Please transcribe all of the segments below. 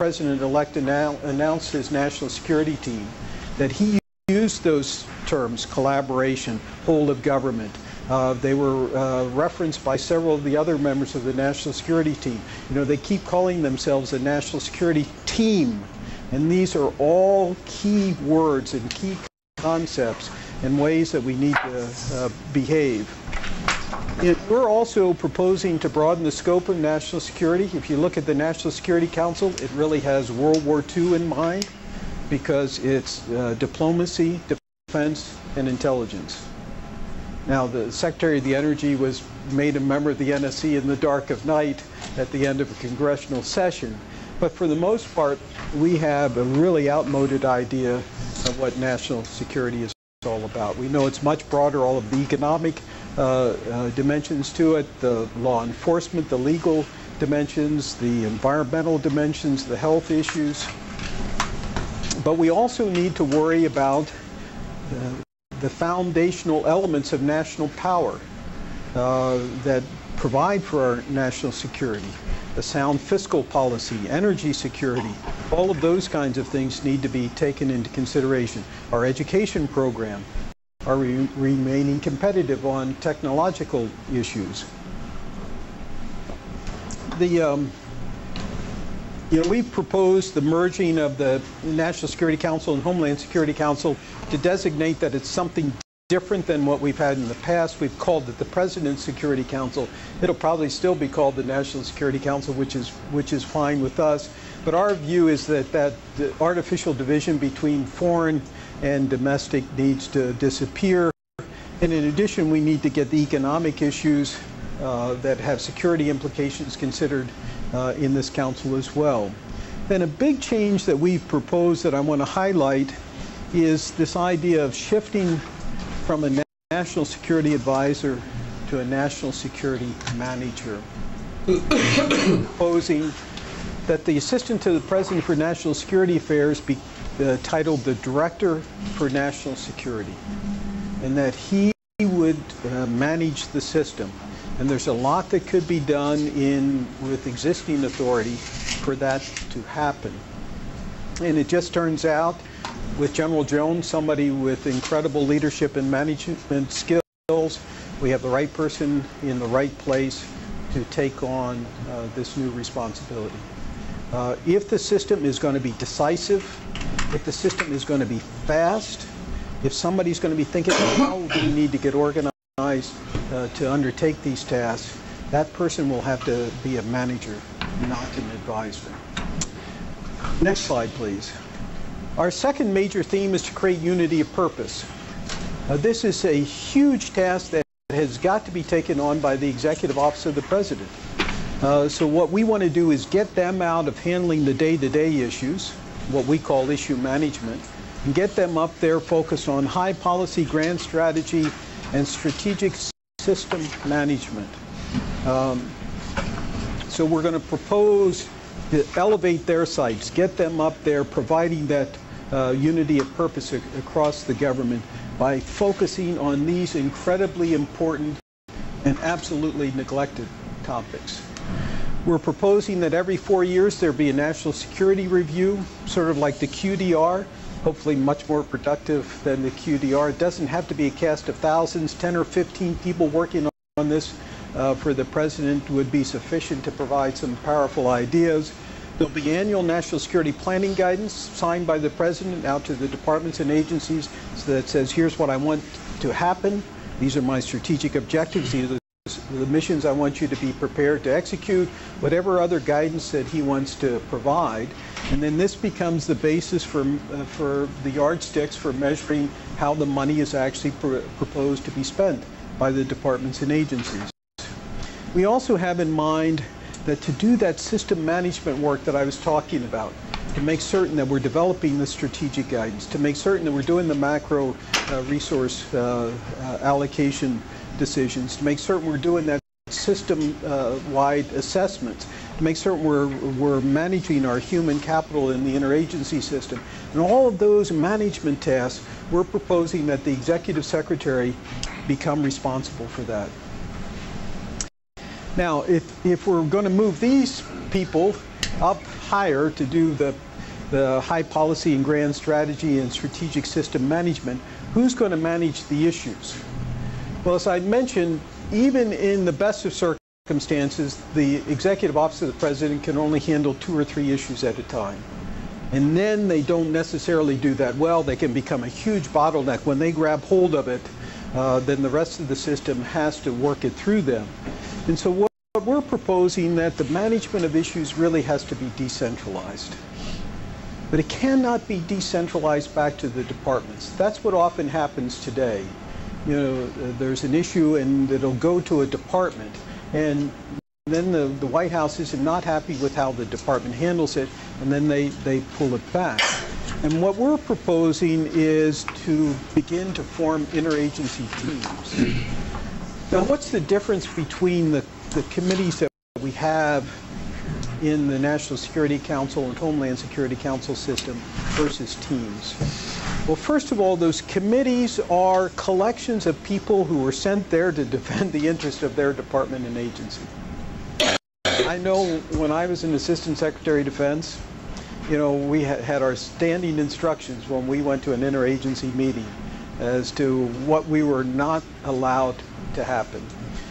President-elect announced his national security team, that he used those terms, collaboration, whole of government. They were referenced by several of the other members of the national security team. You know, they keep calling themselves a national security team, and these are all key words and key concepts and ways that we need to behave. We're also proposing to broaden the scope of national security. If you look at the National Security Council, it really has World War II in mind, because it's diplomacy, defense, and intelligence. Now, the Secretary of the Energy was made a member of the NSC in the dark of night at the end of a congressional session. But for the most part, we have a really outmoded idea of what national security is all about. We know it's much broader, all of the economic dimensions to it, the law enforcement, the legal dimensions, the environmental dimensions, the health issues. But we also need to worry about the foundational elements of national power that provide for our national security. The sound fiscal policy, energy security, all of those kinds of things need to be taken into consideration. Our education program, are we remaining competitive on technological issues? We've proposed the merging of the National Security Council and Homeland Security Council to designate that it's something different than what we've had in the past. We've called it the President's Security Council. It'll probably still be called the National Security Council, which is fine with us. But our view is that the artificial division between foreign and domestic needs to disappear. And in addition, we need to get the economic issues that have security implications considered in this council as well. Then a big change that we've proposed that I want to highlight is this idea of shifting from a national security advisor to a national security manager. Proposing that the assistant to the President for National Security Affairs be titled the Director for National Security, and that he would manage the system. And there's a lot that could be done with existing authority for that to happen. And it just turns out, with General Jones, somebody with incredible leadership and management skills, we have the right person in the right place to take on this new responsibility. If the system is going to be decisive, if the system is going to be fast, if somebody's going to be thinking, how do we need to get organized to undertake these tasks, that person will have to be a manager, not an advisor. Next slide, please. Our second major theme is to create unity of purpose. This is a huge task that has got to be taken on by the Executive Office of the President. So what we want to do is get them out of handling the day-to-day issues, what we call issue management, and get them up there focused on high policy, grand strategy, and strategic system management. So we're going to propose to elevate their sites, get them up there, providing that unity of purpose across the government by focusing on these incredibly important and absolutely neglected topics. We're proposing that every 4 years there be a national security review, sort of like the QDR, hopefully much more productive than the QDR. It doesn't have to be a cast of thousands. 10 or 15 people working on this for the President would be sufficient to provide some powerful ideas. There'll be annual national security planning guidance signed by the President out to the departments and agencies that says, here's what I want to happen. These are my strategic objectives. These are the missions I want you to be prepared to execute, whatever other guidance that he wants to provide. And then this becomes the basis for the yardsticks for measuring how the money is actually proposed to be spent by the departments and agencies. We also have in mind that to do that system management work that I was talking about, to make certain that we're developing the strategic guidance, to make certain that we're doing the macro resource allocation decisions, to make certain we're doing that system-wide assessments, to make certain we're managing our human capital in the interagency system. And all of those management tasks, we're proposing that the Executive Secretary become responsible for that. Now, if we're going to move these people up hire to do the high policy and grand strategy and strategic system management, who's going to manage the issues? Well, as I mentioned, even in the best of circumstances, the Executive Office of the President can only handle 2 or 3 issues at a time. And then they don't necessarily do that well. They can become a huge bottleneck. When they grab hold of it, then the rest of the system has to work it through them. And so what we're proposing, that the management of issues really has to be decentralized. But it cannot be decentralized back to the departments. That's what often happens today. You know, there's an issue and it'll go to a department, and then the White House is not happy with how the department handles it, and then they pull it back. And what we're proposing is to begin to form interagency teams. Now, what's the difference between the committees that we have in the National Security Council and Homeland Security Council system versus teams? Well, first of all, those committees are collections of people who were sent there to defend the interest of their department and agency. I know when I was an Assistant Secretary of Defense, you know, we had our standing instructions when we went to an interagency meeting as to what we were not allowed to happen.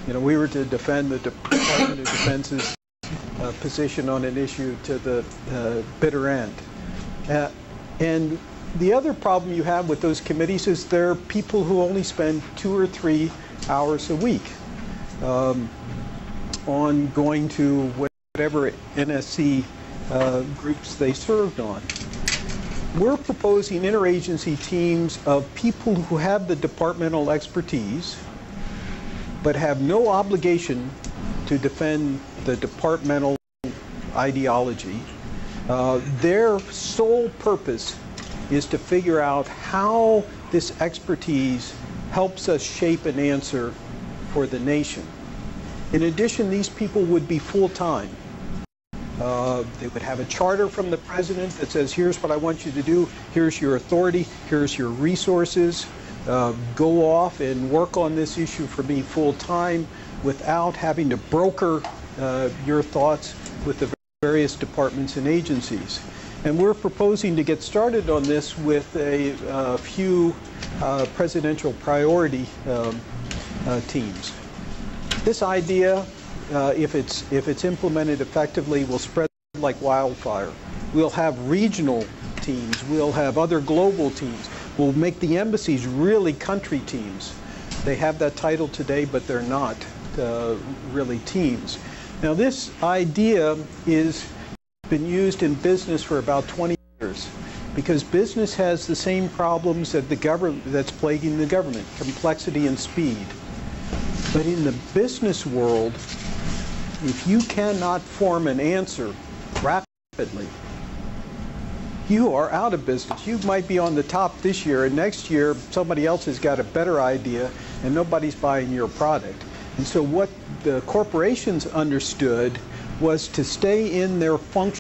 You know, we were to defend the Department of Defense's position on an issue to the bitter end. And the other problem you have with those committees is they're people who only spend 2 or 3 hours a week on going to whatever NSC groups they served on. We're proposing interagency teams of people who have the departmental expertise but have no obligation to defend the departmental ideology. Their sole purpose is to figure out how this expertise helps us shape an answer for the nation. In addition, these people would be full-time. They would have a charter from the president that says, here's what I want you to do, here's your authority, here's your resources, go off and work on this issue for me full-time without having to broker your thoughts with the various departments and agencies. And we're proposing to get started on this with a few presidential priority teams. This idea, if it's implemented effectively, will spread like wildfire. We'll have regional teams. We'll have other global teams. We'll make the embassies really country teams. They have that title today, but they're not really teams. Now, this idea has been used in business for about 20 years because business has the same problems that that's plaguing the government: complexity and speed. But in the business world, if you cannot form an answer rapidly, you are out of business. You might be on the top this year, and next year somebody else has got a better idea and nobody's buying your product. And so what the corporations understood was to stay in their function